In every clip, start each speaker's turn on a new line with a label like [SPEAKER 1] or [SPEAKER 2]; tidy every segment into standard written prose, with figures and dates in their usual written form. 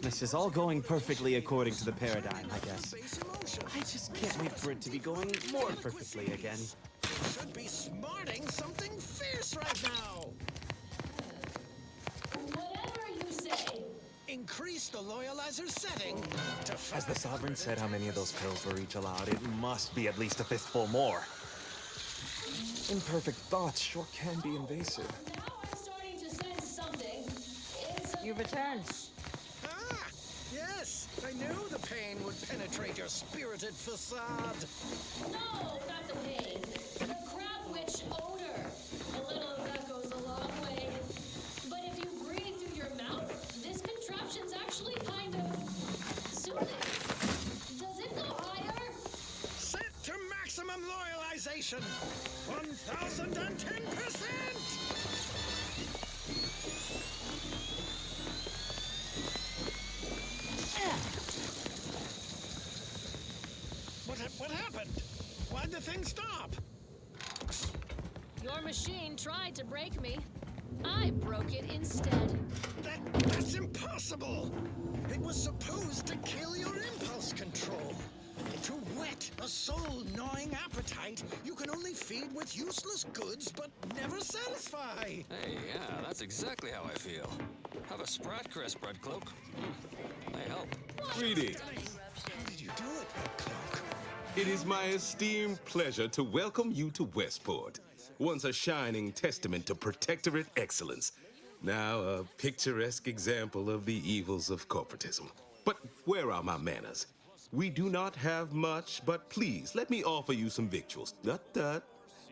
[SPEAKER 1] This is all going perfectly according to the paradigm, I guess. I just can't wait for it to be going more perfectly again.
[SPEAKER 2] Should be smarting something fierce right now.
[SPEAKER 3] Whatever you say.
[SPEAKER 2] Increase the loyalizer setting to
[SPEAKER 4] As the Sovereign said how many of those pills were each allowed, it must be at least a fistful more. Imperfect thoughts sure can be invasive.
[SPEAKER 3] Now I'm starting to sense something.
[SPEAKER 5] You've returned.
[SPEAKER 2] Ah, yes. I knew the pain would penetrate your spirited facade.
[SPEAKER 3] No, not the pain. The crab witch odor. A little of that goes a long way. But if you breathe through your mouth, this contraption's actually kind of soothing. Does it go higher?
[SPEAKER 2] Set to maximum loyalization. 1010%! What happened? Why'd the thing stop?
[SPEAKER 3] Your machine tried to break me. I broke it instead.
[SPEAKER 2] That's impossible! It was supposed to kill your impulse control. To whet a soul-gnawing appetite, you can only feed with useless goods but never satisfy.
[SPEAKER 6] Hey, yeah, that's exactly how I feel. Have a Sprat Crest, Bread Cloak. They help.
[SPEAKER 7] Greetings.
[SPEAKER 2] How did you do it, Red Cloak?
[SPEAKER 7] It is my esteemed pleasure to welcome you to Westport, once a shining testament to protectorate excellence, now a picturesque example of the evils of corporatism. But where are my manners? We do not have much, but please let me offer you some victuals. Tut.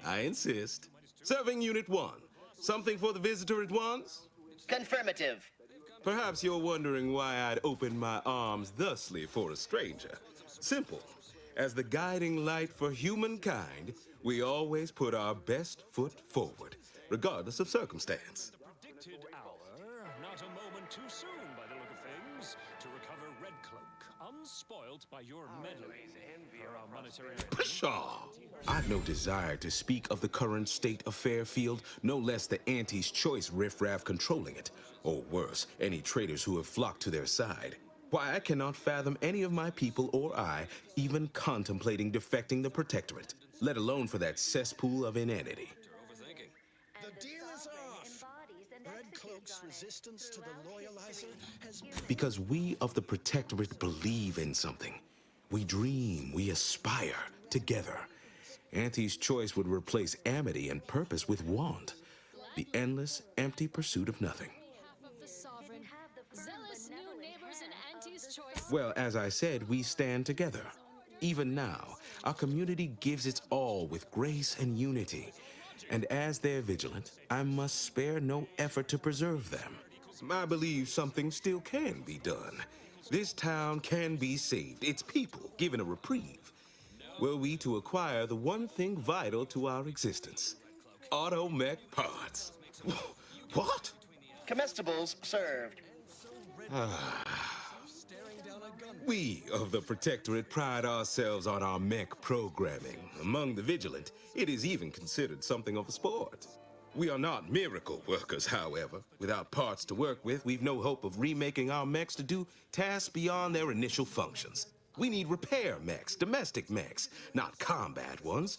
[SPEAKER 7] I insist. Serving Unit 1. Something for the visitor at once?
[SPEAKER 8] Confirmative.
[SPEAKER 7] Perhaps you're wondering why I'd open my arms thusly for a stranger. Simple. As the guiding light for humankind, we always put our best foot forward, regardless of circumstance.
[SPEAKER 9] Predicted hour, not a moment too soon by the look of things, to recover Red Cloak, unspoilt by your meddling. Per our monetary...
[SPEAKER 7] Pshaw! I've no desire to speak of the current state of Fairfield, no less the Auntie's Choice riffraff controlling it, or worse, any traitors who have flocked to their side. Why, I cannot fathom any of my people or I even contemplating defecting the Protectorate, let alone for that cesspool of inanity.
[SPEAKER 2] The deal is off. Red Cloak's resistance to the loyalizer has...
[SPEAKER 7] Because we of the Protectorate believe in something. We dream, we aspire, together. Auntie's Choice would replace amity and purpose with want. The endless, empty pursuit of nothing. Well, as I said, we stand together. Even now, our community gives its all with grace and unity. And as their vigilant, I must spare no effort to preserve them. I believe something still can be done. This town can be saved, its people given a reprieve. Were we to acquire the one thing vital to our existence, automech parts. What?
[SPEAKER 8] Comestibles served.
[SPEAKER 7] We of the Protectorate pride ourselves on our mech programming. Among the vigilant, it is even considered something of a sport. We are not miracle workers, however. Without parts to work with, we've no hope of remaking our mechs to do tasks beyond their initial functions. We need repair mechs, domestic mechs, not combat ones.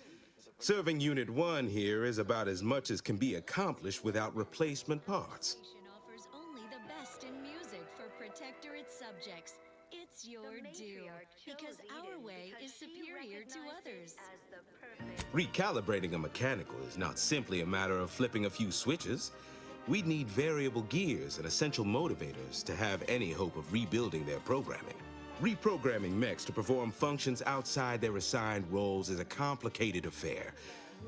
[SPEAKER 7] Serving Unit 1 here is about as much as can be accomplished without replacement parts.
[SPEAKER 10] Offers only the best in music for Protectorate subjects. It's your due, because our way is superior to others.
[SPEAKER 7] Recalibrating a mechanical is not simply a matter of flipping a few switches. We'd need variable gears and essential motivators to have any hope of rebuilding their programming. Reprogramming mechs to perform functions outside their assigned roles is a complicated affair.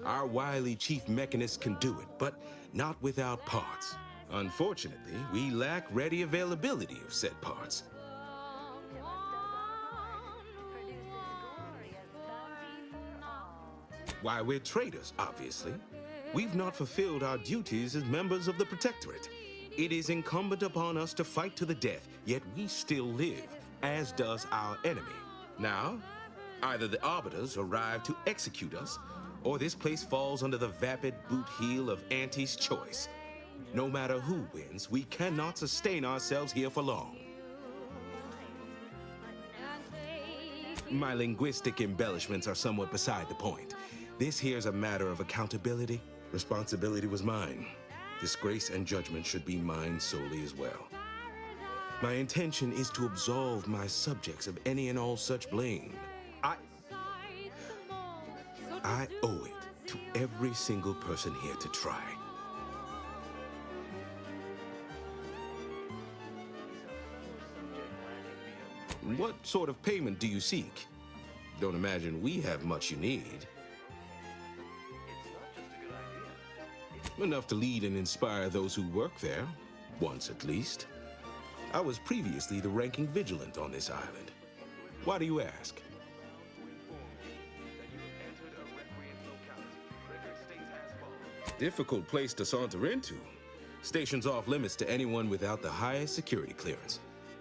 [SPEAKER 7] Our wily chief mechanist can do it, but not without parts. Unfortunately, we lack ready availability of said parts. Why, we're traitors, obviously. We've not fulfilled our duties as members of the Protectorate. It is incumbent upon us to fight to the death, yet we still live, as does our enemy. Now, either the Arbiters arrive to execute us, or this place falls under the vapid boot heel of Auntie's Choice. No matter who wins, we cannot sustain ourselves here for long. My linguistic embellishments are somewhat beside the point. This here's a matter of accountability. Responsibility was mine. Disgrace and judgment should be mine solely as well. My intention is to absolve my subjects of any and all such blame. I owe it to every single person here to try. What sort of payment do you seek? Don't imagine we have much you need. Enough to lead and inspire those who work there, once at least. I was previously the ranking vigilant on this island. Why do you ask? Difficult place to saunter into. Station's off limits to anyone without the highest security clearance.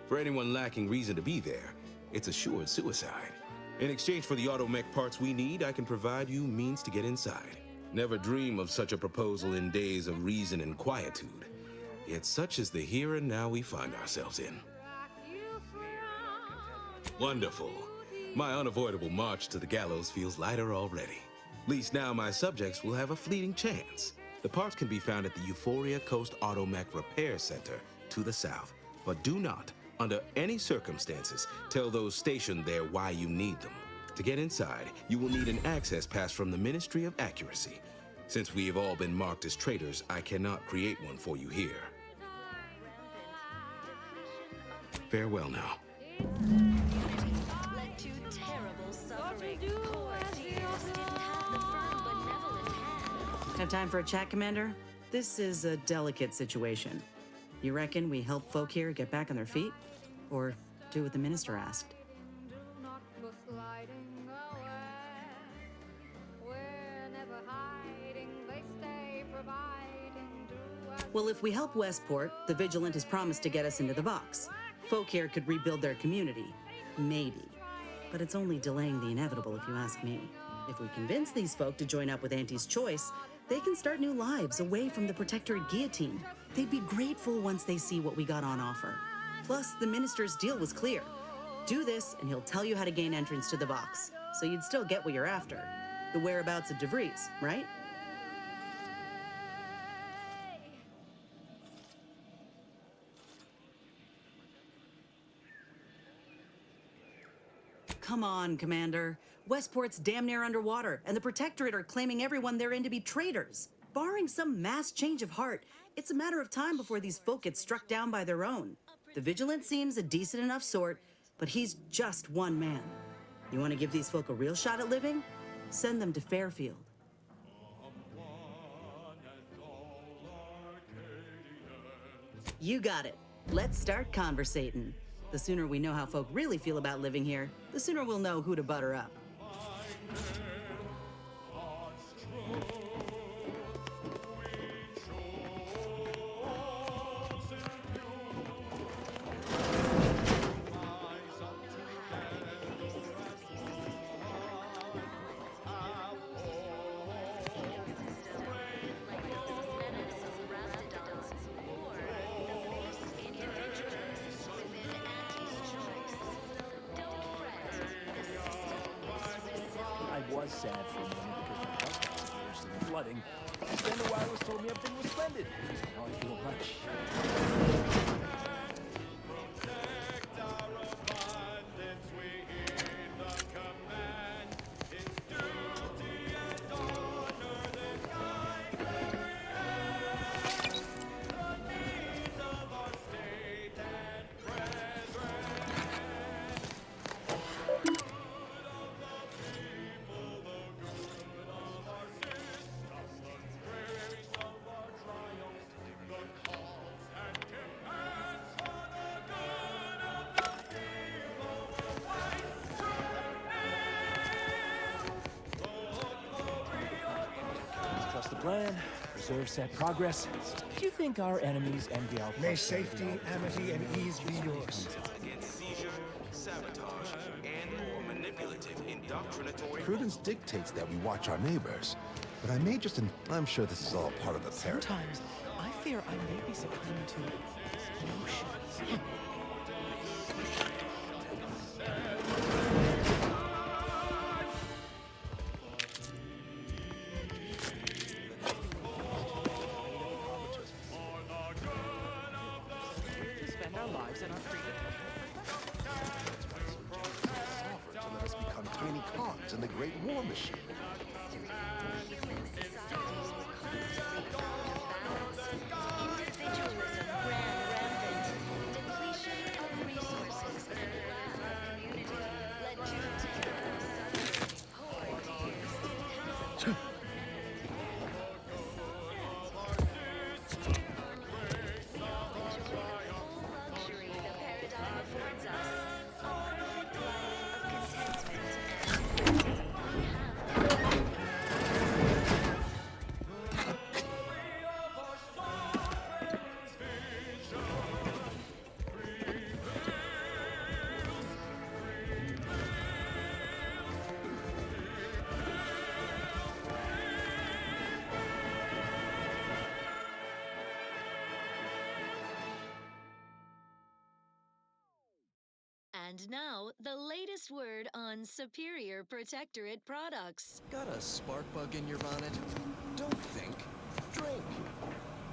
[SPEAKER 7] For anyone lacking reason to be there, it's assured suicide. In exchange for the automech parts we need, I can provide you means to get inside. Never dream of such a proposal in days of reason and quietude. Yet such is the here and now we find ourselves in. Wonderful. My unavoidable march to the gallows feels lighter already. At least now my subjects will have a fleeting chance. The parts can be found at the Euphoria Coast Automech Repair Center to the south. But do not, under any circumstances, tell those stationed there why you need them. To get inside, you will need an access pass from the Ministry of Accuracy. Since we have all been marked as traitors, I cannot create one for you here. Farewell now.
[SPEAKER 10] Led to terrible suffering. Poor tears didn't have the firm, benevolent hand.
[SPEAKER 5] Have time for a chat, Commander? This is a delicate situation. You reckon we help folk here get back on their feet? Or do what the minister asked? Well, if we help Westport, the Vigilant has promised to get us into the box. Folk here could rebuild their community. Maybe. But it's only delaying the inevitable, if you ask me. If we convince these folk to join up with Auntie's Choice, they can start new lives away from the Protectorate guillotine. They'd be grateful once they see what we got on offer. Plus, the minister's deal was clear. Do this, and he'll tell you how to gain entrance to the box. So you'd still get what you're after. The whereabouts of DeVries, right? Come on, Commander. Westport's damn near underwater, and the Protectorate are claiming everyone they're in to be traitors. Barring some mass change of heart, it's a matter of time before these folk get struck down by their own. The Vigilant seems a decent enough sort, but he's just one man. You want to give these folk a real shot at living? Send them to Fairfield. You got it. Let's start conversating. The sooner we know how folk really feel about living here, the sooner we'll know who to butter up.
[SPEAKER 11] Was sad for a moment because my health got submerged in the flooding. Then the wireless told me everything was splendid. Now I feel much. The plan, preserve set progress. Do you think our enemies envy our
[SPEAKER 2] May safety, amity, and ease be yours.
[SPEAKER 7] Against seizure, sabotage, and/or manipulative indoctrinatory.
[SPEAKER 12] Prudence dictates that we watch our neighbors, but I'm sure this is all part of the paradigm.
[SPEAKER 11] Sometimes I fear I may be succumbing to notions. and our lives and our freedom.
[SPEAKER 12] That's why subjects offer to let us become tiny cogs in the great war machine.
[SPEAKER 10] Human societies were constantly out of balance. Individualism ran rampant. Depletion of resources and lack of community led to terrible suffering. Poor dears didn't have a job or full luxury the paradigm affords us. A perfect life of contentment and freedom. And now, the latest word on Superior Protectorate products.
[SPEAKER 13] Got a spark bug in your bonnet? Don't think. Drink.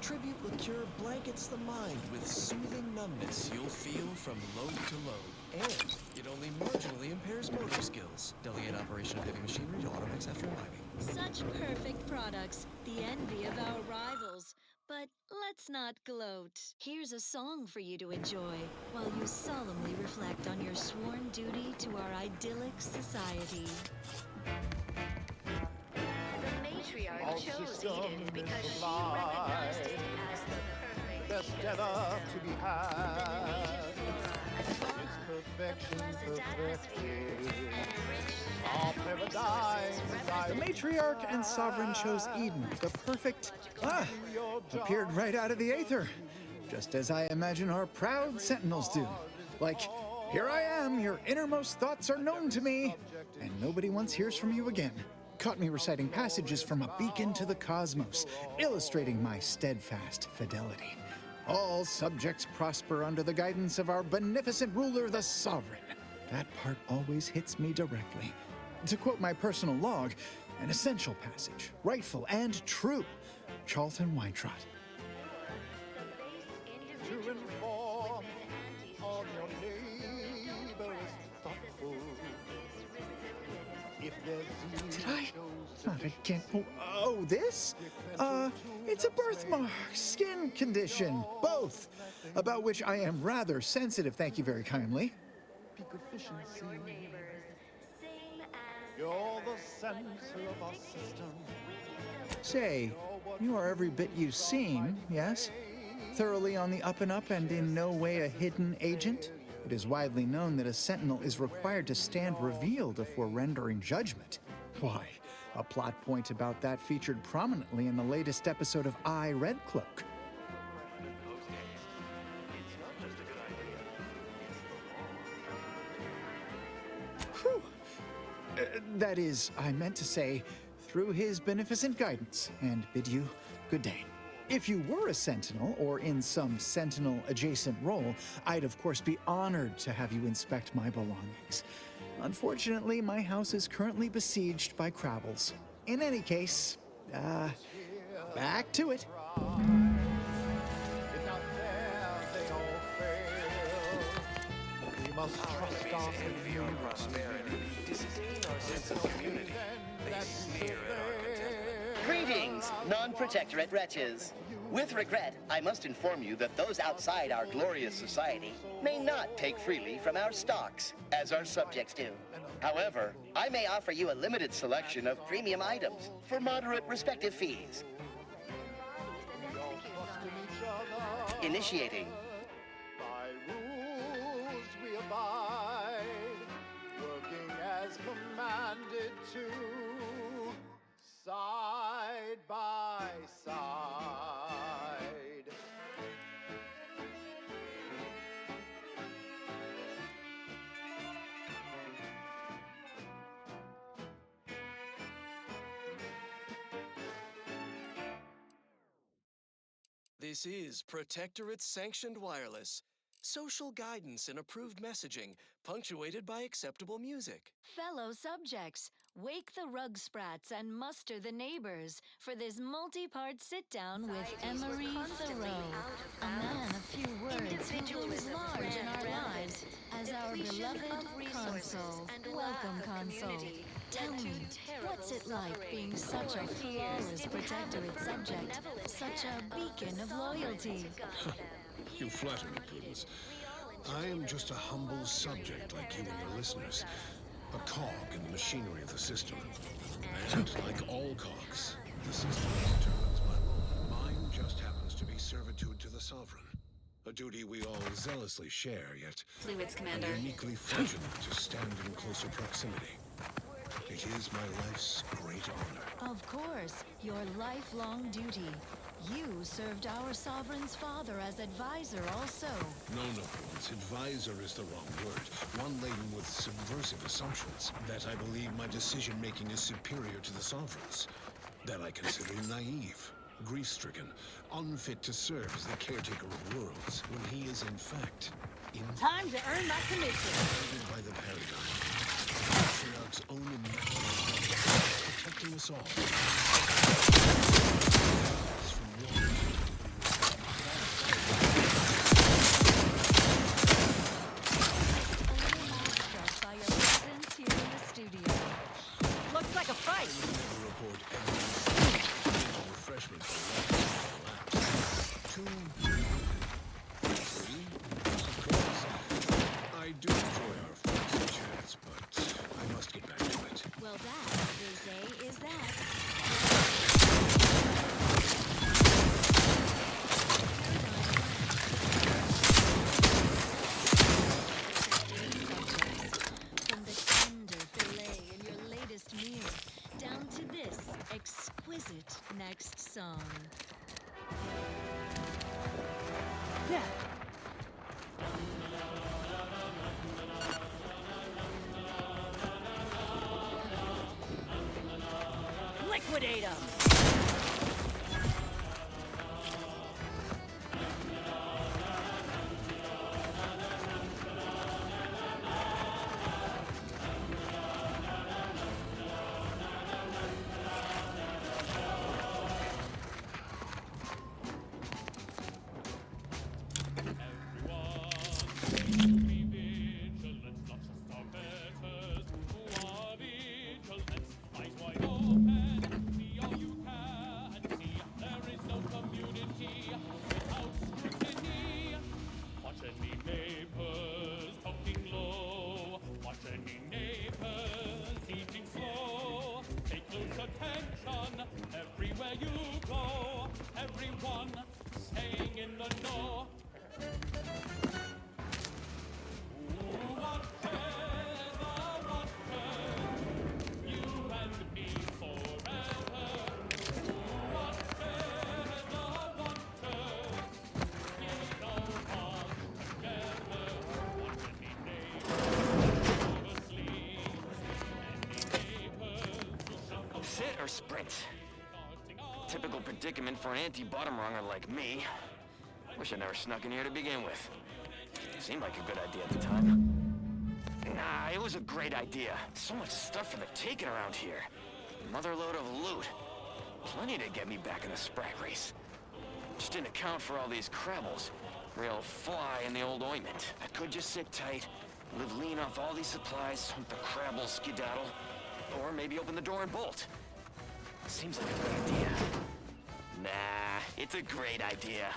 [SPEAKER 13] Tribute Liqueur blankets the mind with soothing numbness you'll feel from load to load. And it only marginally impairs motor skills. Delegate operation of heavy machinery to Automax after imbibing.
[SPEAKER 10] Such perfect products, the envy of our rivals. But let's not gloat. Here's a song for you to enjoy while you solemnly reflect on your sworn duty to our idyllic society. The matriarch chose Eden because she recognized it as the perfect
[SPEAKER 14] best ever to be had.
[SPEAKER 10] perfection
[SPEAKER 14] perfected. Our paradise.
[SPEAKER 15] The matriarch and sovereign chose Eden, the perfect, appeared right out of the aether. Just as I imagine our proud sentinels do. Like, here I am, your innermost thoughts are known to me, and nobody once hears from you again. Caught me reciting passages from a beacon to the cosmos, illustrating my steadfast fidelity. All subjects prosper under the guidance of our beneficent ruler, the sovereign. That part always hits me directly. To quote my personal log, an essential passage, rightful and true. Charlton Weintrott.
[SPEAKER 14] To inform on your neighbor's thoughtful. If there's
[SPEAKER 15] Did I? Not again. Oh, this? It's a birthmark, skin condition, both, about which I am rather sensitive, thank you very kindly.
[SPEAKER 14] You're the center of our system.
[SPEAKER 15] Say, you are every bit you seem, yes? Thoroughly on the up and up and in no way a hidden agent? It is widely known that a sentinel is required to stand revealed before rendering judgment. Why, a plot point about that featured prominently in the latest episode of I, Red Cloak. Whew. That is, I meant to say, through his beneficent guidance, and bid you good day. If you were a sentinel, or in some sentinel-adjacent role, I'd of course be honored to have you inspect my belongings. Unfortunately, my house is currently besieged by Crabbles. In any case, back to it.
[SPEAKER 14] We must trust our
[SPEAKER 4] envy our prosperity, disdain our sense of community. They sneer at our contentment.
[SPEAKER 8] Greetings, non-protectorate wretches. With regret, I must inform you that those outside our glorious society may not take freely from our stocks, as our subjects do. However, I may offer you a limited selection of premium items for moderate respective fees. Initiating.
[SPEAKER 14] By rules we abide, working as commanded to, side by side.
[SPEAKER 13] This is Protectorate Sanctioned Wireless. social guidance and approved messaging, punctuated by acceptable music.
[SPEAKER 10] Fellow subjects, wake the rug sprats and muster the neighbors for this multi-part sit-down with Emery Thoreau, a man of few words who looms large in our lives as our beloved Console. Welcome, Console. Tell me, what's it like being such a flawless protectorate subject, such a beacon of loyalty?
[SPEAKER 16] You flatter me, Prudence. I am just a humble subject like you and your listeners. A cog in the machinery of the system. And like all cogs, the system determines my role. Mine just happens to be servitude to the Sovereign. A duty we all zealously share, yet
[SPEAKER 5] Fluids, Commander.
[SPEAKER 16] I'm uniquely fortunate to stand in closer proximity. It is my life's great honor.
[SPEAKER 10] Of course, your lifelong duty. You served our Sovereign's father as advisor also.
[SPEAKER 16] No, Prudence. Advisor is the wrong word. One laden with subversive assumptions. That I believe my decision-making is superior to the Sovereign's. That I consider him naive, grief-stricken, unfit to serve as the caretaker of worlds, when he is in fact...
[SPEAKER 5] Time to earn my commission.
[SPEAKER 16] Guided by the paradigm. Patriarch's own immaculate protecting us all.
[SPEAKER 10] By your presence here in the studio.
[SPEAKER 5] Looks like a fight.
[SPEAKER 16] Never report evidence. Refreshment for two, three. Of course, I do enjoy our first chance, but I must get back to it.
[SPEAKER 10] Well, that, they say, is that. From the tender fillet in your latest meal, down to this exquisite next song.
[SPEAKER 5] Yeah. Liquidate 'em!
[SPEAKER 9] Everywhere you go, everyone staying in the know. You and me forever.
[SPEAKER 17] Sit or sprint? Typical predicament for an anti-bottom runger like me. Wish I never snuck in here to begin with. Seemed like a good idea at the time. Nah, it was a great idea. So much stuff for the taking around here. Motherload of loot. Plenty to get me back in the sprack race. Just didn't account for all these crabbles. Real fly in the old ointment. I could just sit tight, live lean off all these supplies, hope the crabbles skedaddle. Or maybe open the door and bolt. Seems like a good idea. Nah, it's a great idea.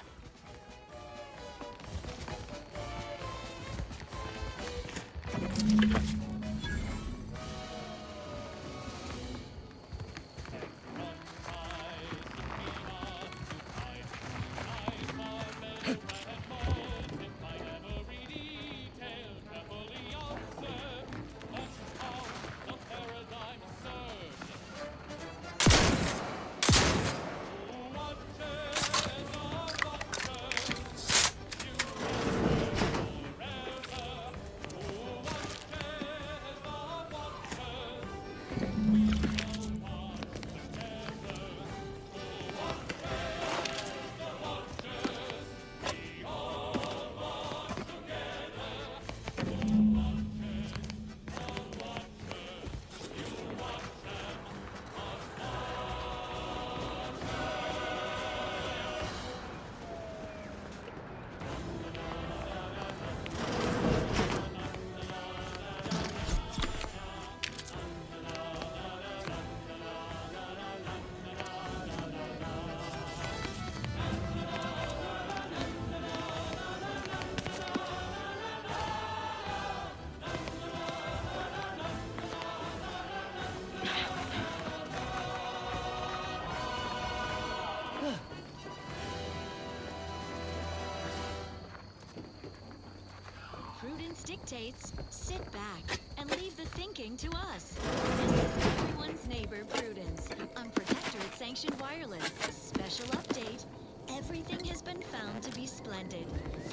[SPEAKER 10] Prudence dictates, sit back and leave the thinking to us. This is everyone's neighbor, Prudence, on Protectorate Sanctioned Wireless. Special update. Everything has been found to be splendid.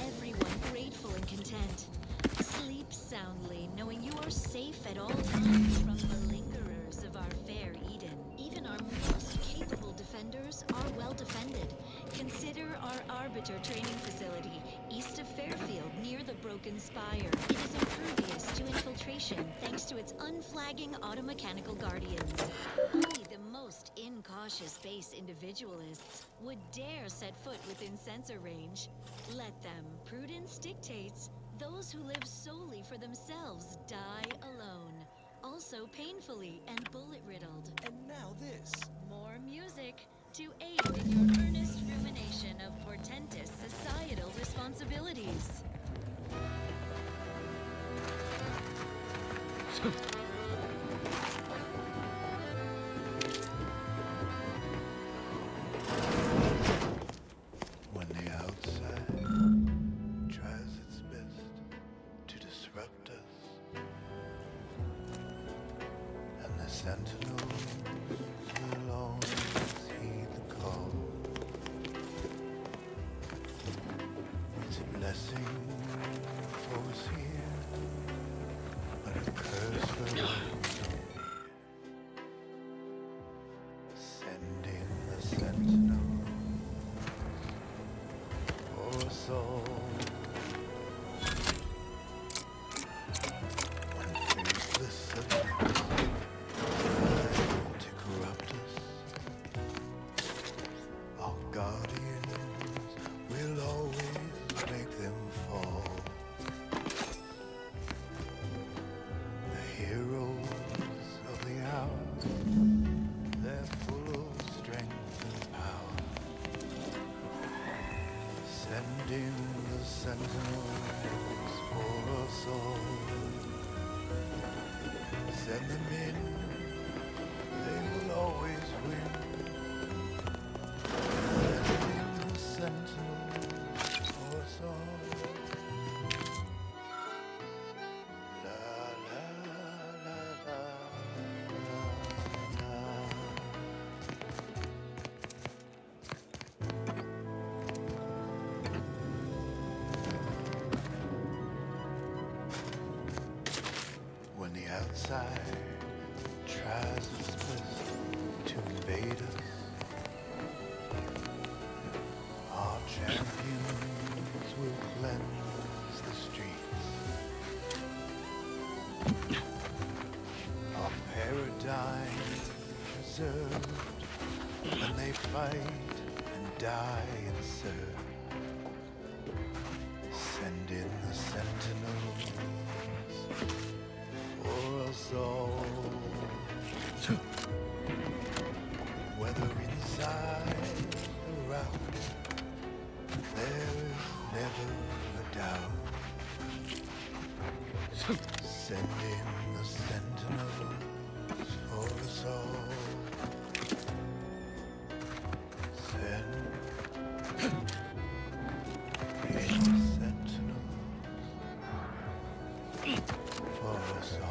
[SPEAKER 10] Everyone grateful and content. Sleep soundly, knowing you are safe at all times from the lingerers of our fair Eden. Even our most capable defenders are well defended. Consider our Arbiter training facility, east of Fairfield, near the Broken Spire. It is impervious to infiltration thanks to its unflagging automechanical guardians. Only the most incautious base individualists would dare set foot within sensor range. Let them. Prudence dictates. Those who live solely for themselves die alone. Also painfully and bullet-riddled.
[SPEAKER 13] And now this.
[SPEAKER 10] More music to aid in your earnest rumination of portentous societal responsibilities.
[SPEAKER 18] When the outside tries its best to disrupt us, and the sentinels will always heed the call. It's a blessing for us here, but a curse for those. Send in the sentinel for us all. When faithless attempts try to corrupt us, our guardians will always make them fall. The heroes of the hour, they're full of strength and power. Send in the sentinels for us all. Send them in, they will always win. Send in the sentinels for us all. La la la la la la. When the outside tries its best to invade us, our champions will cleanse the streets. Our paradigm preserved, and they fight and die and serve. Send in the sentinels for us all. Whether inside or out, there is never a doubt. Send in the sentinels for us all. Send in the sentinels for us all.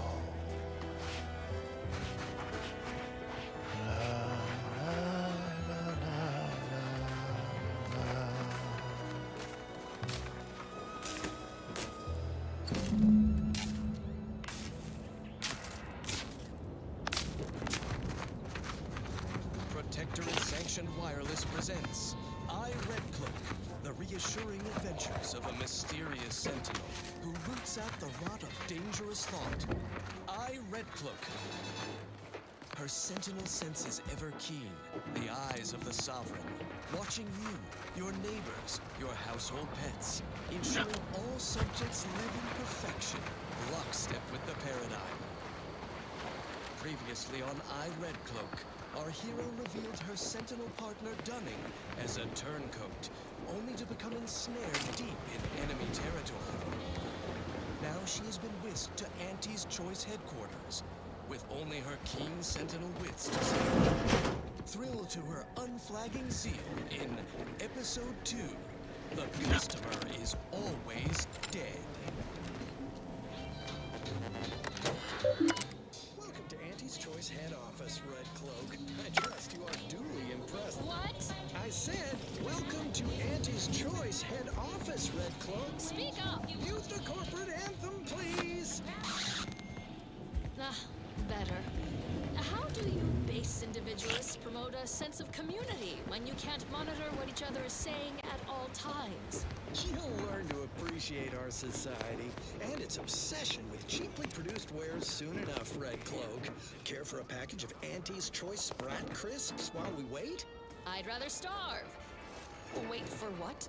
[SPEAKER 13] Protectorate Sanctioned Wireless presents I, Red Cloak, the reassuring adventures of a mysterious sentinel who roots out the rot of dangerous thought. I, Red Cloak. Her sentinel senses ever keen, the eyes of the sovereign, watching you, your neighbors, your household pets, ensuring all subjects live in perfection, lockstep with the paradigm. Previously on I, Red Cloak, our hero revealed her sentinel partner Dunning as a turncoat, only to become ensnared deep in enemy territory. Now she has been whisked to Auntie's Choice headquarters, with only her keen sentinel wits to save. Thrilled to her unflagging zeal in Episode 2, The Customer is Always Dead.
[SPEAKER 3] a sense of community when you can't monitor what each other is saying at all times.
[SPEAKER 2] You'll learn to appreciate our society and its obsession with cheaply produced wares soon enough, Red Cloak. Care for a package of Auntie's Choice Sprat Crisps while we wait?
[SPEAKER 3] I'd rather starve. Wait for what?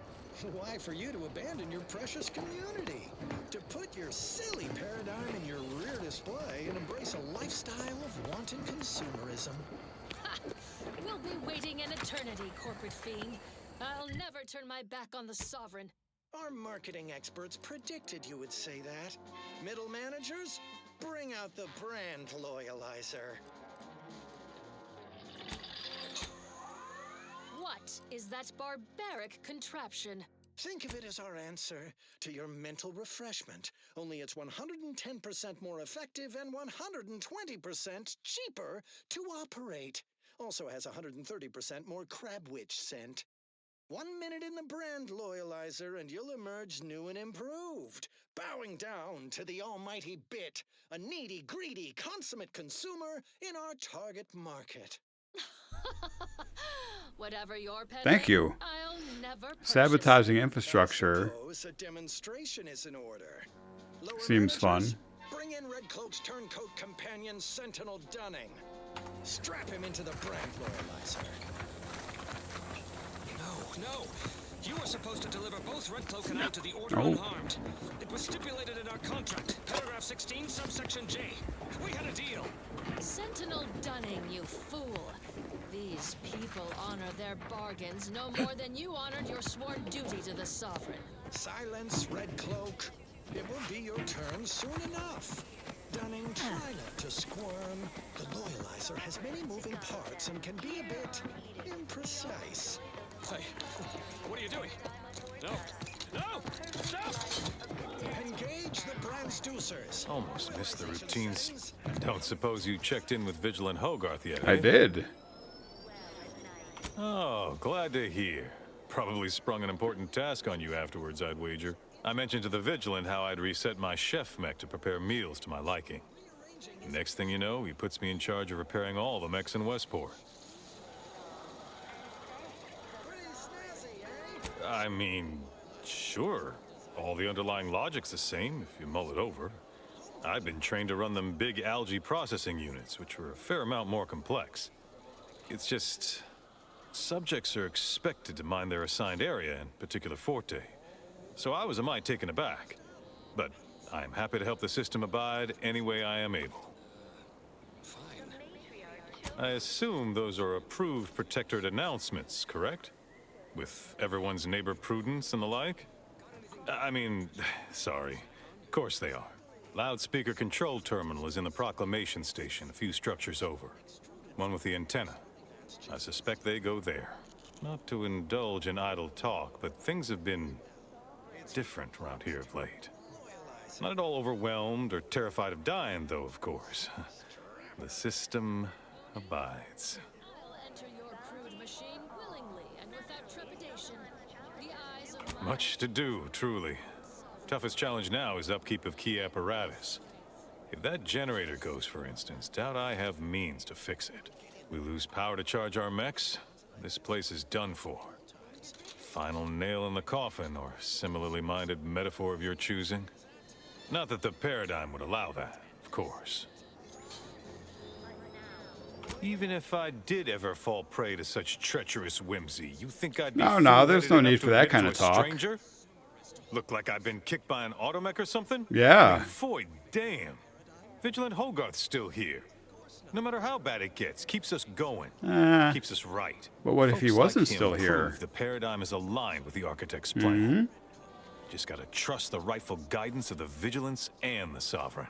[SPEAKER 2] Why, for you to abandon your precious community. To put your silly paradigm in your rear display and embrace a lifestyle of wanton consumerism.
[SPEAKER 3] Ha! We'll be waiting an eternity, corporate fiend. I'll never turn my back on the Sovereign.
[SPEAKER 2] Our marketing experts predicted you would say that. Middle managers, bring out the brand loyalizer.
[SPEAKER 3] What is that barbaric contraption?
[SPEAKER 2] Think of it as our answer to your mental refreshment. Only it's 110% more effective and 120% cheaper to operate. Also has 130% more crab witch scent. 1 minute in the brand loyalizer and you'll emerge new and improved, bowing down to the almighty bit, a needy, greedy, consummate consumer in our target market.
[SPEAKER 3] Whatever your pet
[SPEAKER 19] Thank you.
[SPEAKER 3] I'll never
[SPEAKER 19] Sabotaging infrastructure
[SPEAKER 2] A demonstration is in order. Lower
[SPEAKER 19] seems fun.
[SPEAKER 2] managers, bring in Red Cloak's turncoat companion, Sentinel Dunning. Strap him into the brand loyalizer.
[SPEAKER 9] No! You were supposed to deliver both Red Cloak and I to the Order
[SPEAKER 19] Oh.
[SPEAKER 9] unharmed. It was stipulated in our contract, paragraph 16, subsection J. We had a deal.
[SPEAKER 3] Sentinel Dunning, you fool. These people honor their bargains no more than you honored your sworn duty to the Sovereign.
[SPEAKER 2] Silence, Red Cloak. It will be your turn soon enough. Dunning, try not to squirm. The loyalizer has many moving parts and can be a bit imprecise.
[SPEAKER 9] Hey, what are you doing? No! No!
[SPEAKER 2] Engage the transducers.
[SPEAKER 20] Almost missed the routines. Don't suppose you checked in with Vigilant Hogarth yet?
[SPEAKER 19] I
[SPEAKER 20] eh?
[SPEAKER 19] did.
[SPEAKER 20] Oh, glad to hear. Probably sprung an important task on you afterwards, I'd wager. I mentioned to the Vigilant how I'd reset my chef mech to prepare meals to my liking. Next thing you know, he puts me in charge of repairing all the mechs in Westport. I mean, sure. All the underlying logic's the same, if you mull it over. I've been trained to run them big algae processing units, which were a fair amount more complex. It's just... subjects are expected to mind their assigned area and particular forte. So I was a mite taken aback. But I'm happy to help the system abide any way I am able. I assume those are approved protectorate announcements, correct? With everyone's neighbor prudence and the like? I mean, sorry. Of course they are. Loudspeaker control terminal is in the proclamation station, a few structures over. One with the antenna. I suspect they go there. Not to indulge in idle talk, but things have been different around here of late. Not at all overwhelmed or terrified of dying, though, of course. The system abides.
[SPEAKER 3] I'll enter your crude machine willingly and without trepidation. The eyes of my...
[SPEAKER 20] Much to do, truly. Toughest challenge now is upkeep of key apparatus. If that generator goes, for instance, doubt I have means to fix it. We lose power to charge our mechs, this place is done for. Final nail in the coffin, or similarly minded metaphor of your choosing. Not that the paradigm would allow that, of course. Even if I did ever fall prey to such treacherous whimsy, you think I'd be
[SPEAKER 19] No, there's no
[SPEAKER 20] fool-headed
[SPEAKER 19] need
[SPEAKER 20] enough
[SPEAKER 19] for
[SPEAKER 20] to
[SPEAKER 19] that
[SPEAKER 20] admit
[SPEAKER 19] kind
[SPEAKER 20] to
[SPEAKER 19] of
[SPEAKER 20] a
[SPEAKER 19] talk.
[SPEAKER 20] Stranger? Look like I've been kicked by an automech or something?
[SPEAKER 19] Yeah.
[SPEAKER 20] I mean, Foy, damn. Vigilant Hogarth's still here. No matter how bad it gets, keeps us going. Keeps us right.
[SPEAKER 19] But what if he
[SPEAKER 20] Folks
[SPEAKER 19] wasn't
[SPEAKER 20] like him
[SPEAKER 19] still here?
[SPEAKER 20] prove the paradigm is aligned with the architect's plan. Just gotta trust the rightful guidance of the Vigilance and the Sovereign.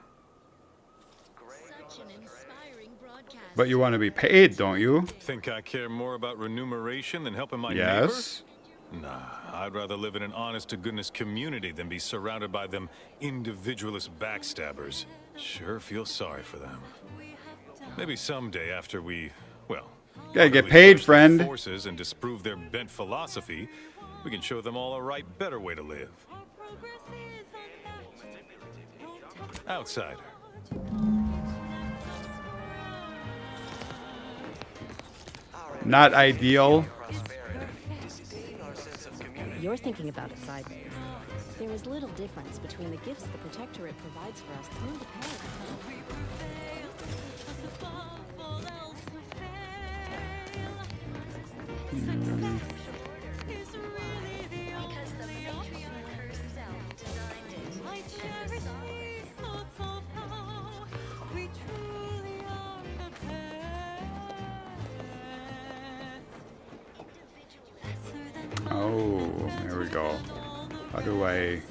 [SPEAKER 3] Such an inspiring broadcast.
[SPEAKER 19] But you want to be paid, don't you?
[SPEAKER 20] Think I care more about remuneration than helping my
[SPEAKER 19] Yes.
[SPEAKER 20] neighbor? Nah, I'd rather live in an honest-to-goodness community than be surrounded by them individualist backstabbers. Sure feel sorry for them. Maybe someday after we, well...
[SPEAKER 19] Gotta get
[SPEAKER 20] utterly
[SPEAKER 19] paid,
[SPEAKER 20] crush their
[SPEAKER 19] friend.
[SPEAKER 20] Forces and disprove their bent philosophy, we can show them all a right, better way to live. Outsider.
[SPEAKER 19] Not ideal.
[SPEAKER 10] You're thinking about it sideways. There is little difference between the gifts the Protectorate provides for us through the paradigm. Because the patriarch herself designed it.
[SPEAKER 19] Oh, there we go. How do I...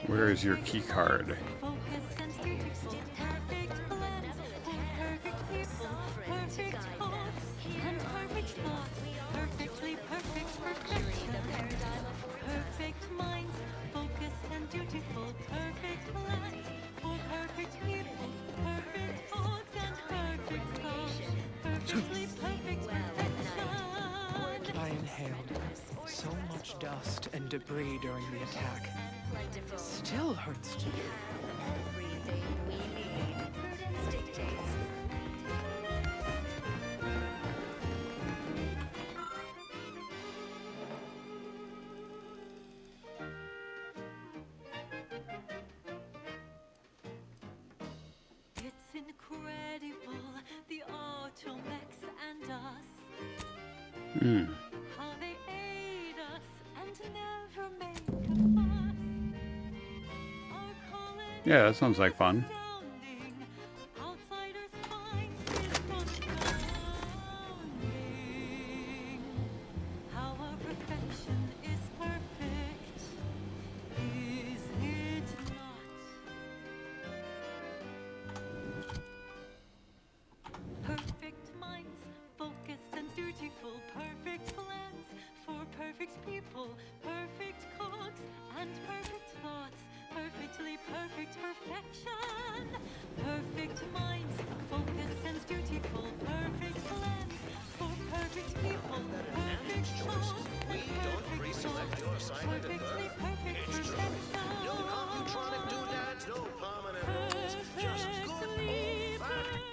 [SPEAKER 19] Where is your key card?
[SPEAKER 21] I inhaled so much dust and debris during the attack. Still hurts to do.
[SPEAKER 10] Everything we need. Prudence dictates.
[SPEAKER 22] It's incredible, the automechs and us. How they aid us and never make a fuss. Our colony
[SPEAKER 19] Yeah, that sounds like fun.
[SPEAKER 22] outsiders find this astounding. How our perfection is perfect, is it not? Perfect minds, focused and dutiful, perfect plans for perfect people, perfect cooks and perfect thoughts, perfectly perfect perfection. Perfect minds, focused and dutiful, perfect plans for perfect people, perfect cooks and perfect thoughts, perfectly perfect perfection.
[SPEAKER 2] No computronic doodads, no permanent rules, just good old fashioned.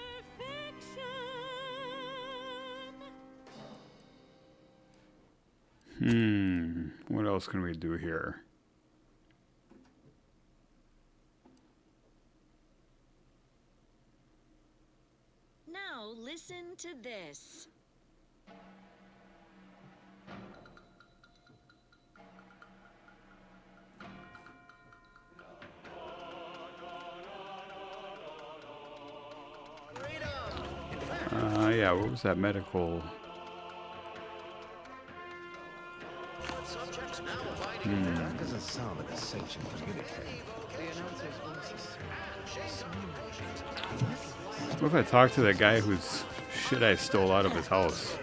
[SPEAKER 19] What else can we do here?
[SPEAKER 10] Now listen to this.
[SPEAKER 19] Yeah, what was that medical?
[SPEAKER 12] That doesn't sound like a sentient communicator.
[SPEAKER 19] What if I talk to the guy whose shit I stole out of his house?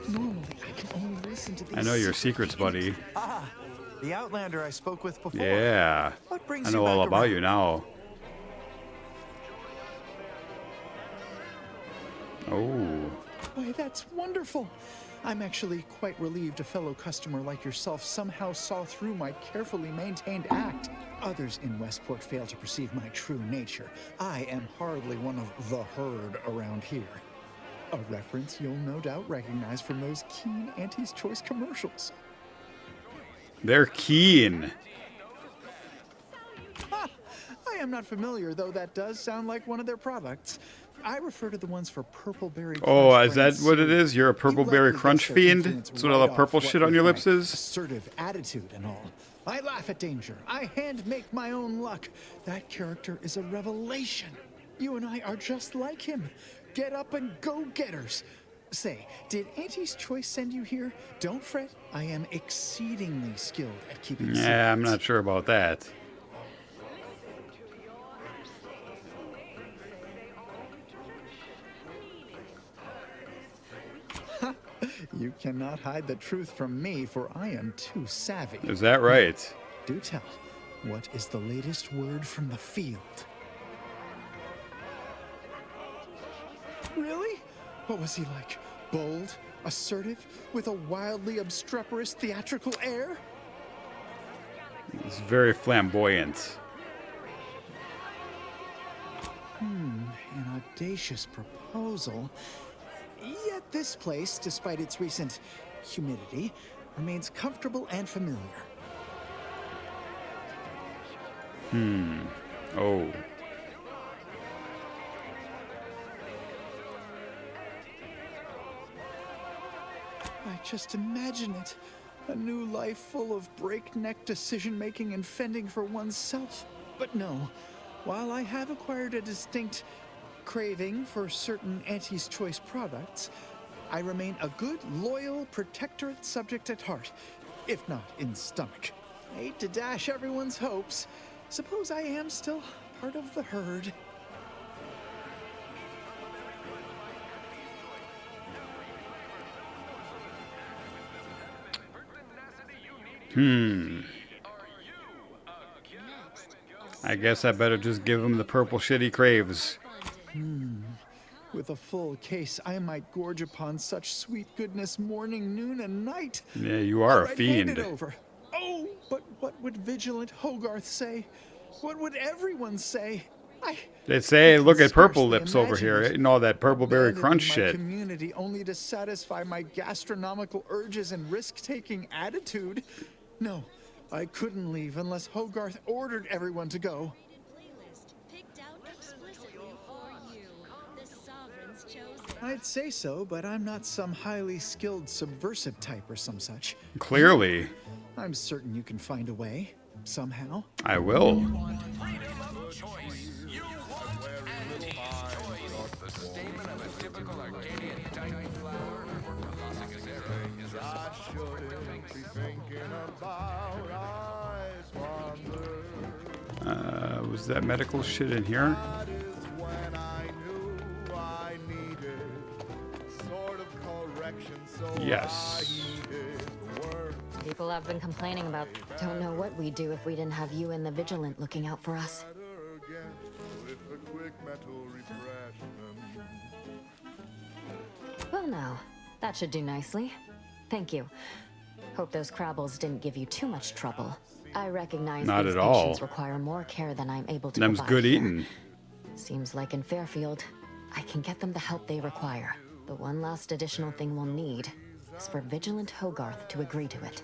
[SPEAKER 15] Normally, I can only listen to these.
[SPEAKER 19] I know your secrets, buddy.
[SPEAKER 15] Ah, the Outlander I spoke with before.
[SPEAKER 19] Yeah,
[SPEAKER 15] What brings
[SPEAKER 19] I
[SPEAKER 15] you
[SPEAKER 19] know all
[SPEAKER 15] back
[SPEAKER 19] about
[SPEAKER 15] around?
[SPEAKER 19] you now. Oh.
[SPEAKER 15] Why, that's wonderful. I'm actually quite relieved a fellow customer like yourself somehow saw through my carefully maintained act. Others in Westport fail to perceive my true nature. I am hardly one of the herd around here. A reference you'll no doubt recognize from those keen Auntie's Choice commercials.
[SPEAKER 19] They're keen.
[SPEAKER 15] Ha! I am not familiar, though that does sound like one of their products. I refer to the ones for Purpleberry Crunch.
[SPEAKER 19] Oh, is that
[SPEAKER 15] brand
[SPEAKER 19] what it
[SPEAKER 15] cereal.
[SPEAKER 19] is? You're a
[SPEAKER 15] You
[SPEAKER 19] Purpleberry
[SPEAKER 15] likely
[SPEAKER 19] Crunch
[SPEAKER 15] guessed their
[SPEAKER 19] fiend?
[SPEAKER 15] influence
[SPEAKER 19] That's what all the
[SPEAKER 15] right
[SPEAKER 19] purple
[SPEAKER 15] off
[SPEAKER 19] shit
[SPEAKER 15] what
[SPEAKER 19] on your
[SPEAKER 15] with
[SPEAKER 19] lips
[SPEAKER 15] my
[SPEAKER 19] is?
[SPEAKER 15] Assertive attitude and all. I laugh at danger. I hand make my own luck. That character is a revelation. You and I are just like him. Get up and go getters. Say, did Auntie's Choice send you here? Don't fret. I am exceedingly skilled at keeping
[SPEAKER 19] Yeah, I'm not sure about that.
[SPEAKER 15] You cannot hide the truth from me, for I am too savvy.
[SPEAKER 19] Is that right?
[SPEAKER 15] Do tell, what is the latest word from the field? Really? What was he like? Bold, assertive, with a wildly obstreperous theatrical air?
[SPEAKER 19] It's very flamboyant.
[SPEAKER 15] An audacious proposal. Yet this place, despite its recent humidity, remains comfortable and familiar.
[SPEAKER 19] Oh.
[SPEAKER 15] I just imagine it. A new life full of breakneck decision-making and fending for oneself. But no, while I have acquired a distinct craving for certain Auntie's Choice products, I remain a good, loyal Protectorate subject at heart, if not in stomach. I hate to dash everyone's hopes. Suppose I am still part of the herd.
[SPEAKER 19] I guess I better just give him the purple shit he craves.
[SPEAKER 15] With a full case, I might gorge upon such sweet goodness morning, noon, and night.
[SPEAKER 19] Yeah, you are a
[SPEAKER 15] Alright, hand it
[SPEAKER 19] fiend.
[SPEAKER 15] over. Oh, but what would vigilant Hogarth say? What would everyone say?
[SPEAKER 19] They say, look at Purple
[SPEAKER 15] scarcely
[SPEAKER 19] Lips over here,
[SPEAKER 15] imagine it.
[SPEAKER 19] eating all that Purple Berry
[SPEAKER 15] Abandoning
[SPEAKER 19] Crunch
[SPEAKER 15] my
[SPEAKER 19] shit.
[SPEAKER 15] community only to satisfy my gastronomical urges and risk-taking attitude. No, I couldn't leave unless Hogarth ordered everyone to go. I'd say so, but I'm not some highly skilled subversive type or some such.
[SPEAKER 19] Clearly.
[SPEAKER 15] I'm certain you can find a way, somehow.
[SPEAKER 19] I will. Was that medical shit in here? Yes.
[SPEAKER 1] People have been complaining about don't know what we'd do if we didn't have you and the Vigilant looking out for us. Well, now, that should do nicely. Thank you. Hope those Crabbles didn't give you too much trouble. I recognize
[SPEAKER 19] Not
[SPEAKER 1] these
[SPEAKER 19] at all.
[SPEAKER 1] patients require more care than I'm able to
[SPEAKER 19] Them's
[SPEAKER 1] provide
[SPEAKER 19] good
[SPEAKER 1] here.
[SPEAKER 19] eating.
[SPEAKER 1] Seems like in Fairfield, I can get them the help they require. The one last additional thing we'll need is for Vigilant Hogarth to agree to it.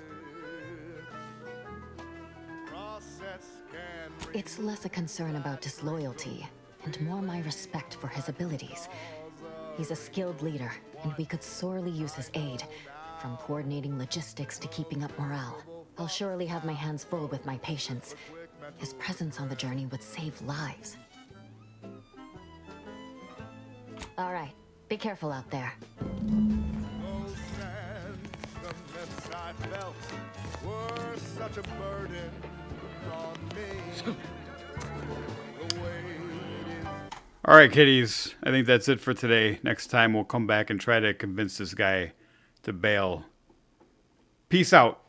[SPEAKER 1] It's less a concern about disloyalty and more my respect for his abilities. He's a skilled leader, and we could sorely use his aid, from coordinating logistics to keeping up morale. I'll surely have my hands full with my patients. His presence on the journey would save lives. All right, be careful out there.
[SPEAKER 14] Such a burden on me.
[SPEAKER 19] All right, kiddies. I think that's it for today. Next time we'll come back and try to convince this guy to bail. Peace out.